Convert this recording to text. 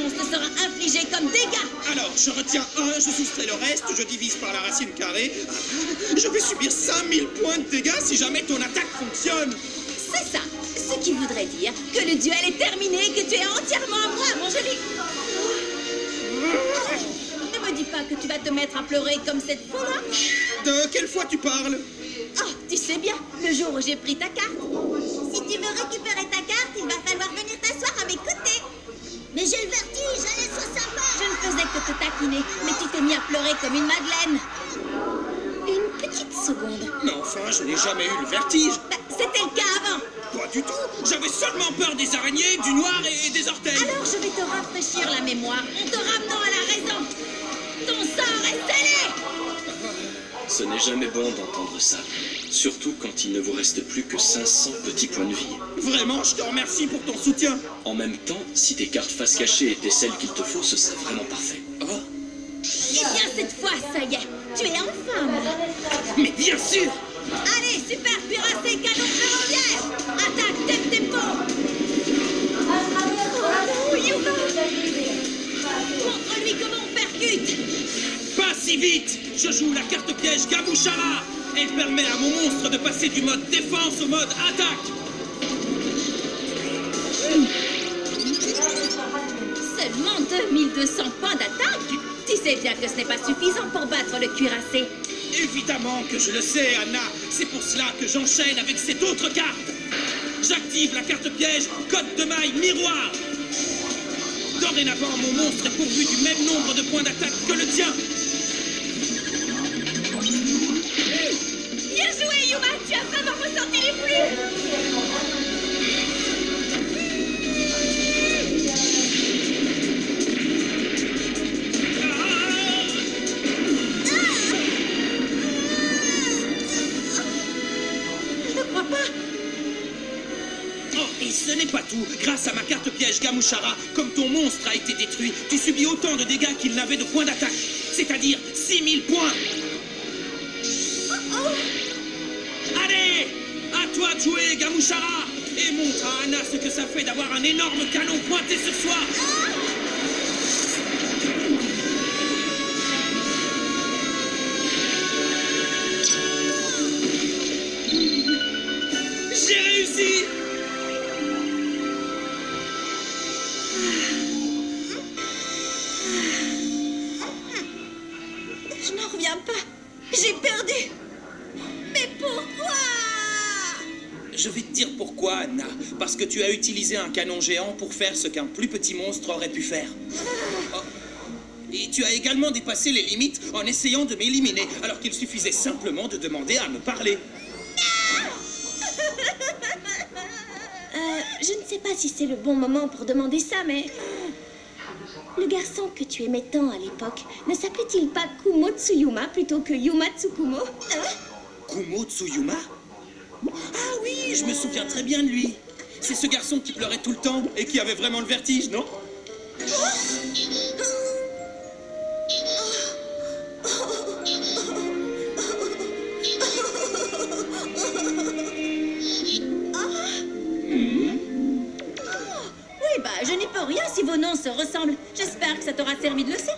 réponse te sera infligée comme dégâts. Alors, je retiens 1, je soustrais le reste, je divise par la racine carrée. Je vais subir 5000 points de dégâts si jamais ton attaque fonctionne. C'est ça. Ce qui voudrait dire que le duel est terminé et que tu es entièrement à moi, mon joli. Ne me dis pas que tu vas te mettre à pleurer comme cette fois-là. De quelle fois tu parles? Oh, tu sais bien, le jour où j'ai pris ta carte. Si tu veux récupérer ta carte, il va falloir venir t'asseoir à mes côtés. Mais j'ai le vertige, allez, sois sympa. Je ne faisais que te taquiner, mais tu t'es mis à pleurer comme une madeleine. Une petite seconde. Mais enfin, je n'ai jamais eu le vertige. Bah, c'était le cas avant. Pas du tout. J'avais seulement peur des araignées, du noir et des orteils. Alors je vais te rafraîchir la mémoire en te ramenant à la raison. Ton sort est scellé. Ce n'est jamais bon d'entendre ça. Surtout quand il ne vous reste plus que 500 petits points de vie. Vraiment, je te remercie pour ton soutien. En même temps, si tes cartes face cachée étaient celles qu'il te faut, ce serait vraiment parfait. Oh, Eh bien cette fois, ça y est, tu es enfin moi. mais bien sûr. Allez, super cuirassé, canon ferroviaire. Attaque, tempo. Oh, Yuma. Montre-lui comment on percute. Pas si vite. Je joue la carte piège Gamushara. Elle permet à mon monstre de passer du mode défense au mode attaque. Seulement 2200 points d'attaque. Tu sais bien que ce n'est pas suffisant pour battre le cuirassé. Évidemment que je le sais, Anna. C'est pour cela que j'enchaîne avec cette autre carte. J'active la carte piège Code de maille miroir. Dorénavant, mon monstre est pourvu du même nombre de points d'attaque que le tien. Bien joué, Yuma. Tu as vraiment ressenti les flux. Je ne crois pas. Oh, et ce n'est pas tout. Grâce à ma carte piège Gamushara, comme ton monstre a été détruit, tu subis autant de dégâts qu'il n'avait de points d'attaque. C'est-à-dire 6000 points. Allez, à toi de jouer, Gamushara. Et montre à Anna ce que ça fait d'avoir un énorme canon pointé sur soi. J'ai réussi. Je n'en reviens pas. J'ai perdu. Mais pourquoi? Je vais te dire pourquoi, Anna. Parce que tu as utilisé un canon géant pour faire ce qu'un plus petit monstre aurait pu faire. Oh. Et tu as également dépassé les limites en essayant de m'éliminer, alors qu'il suffisait simplement de demander à me parler. Je ne sais pas si c'est le bon moment pour demander ça, mais... Le garçon que tu aimais tant à l'époque, ne s'appelait-il pas Kumo Tsuyuma plutôt que Yuma Tsukumo? Kumo Tsuyuma? Ah oui, je me souviens très bien de lui. C'est ce garçon qui pleurait tout le temps et qui avait vraiment le vertige, non? Oui, bah, je n'y peux rien si vos noms se ressemblent. J'espère que ça t'aura servi de leçon.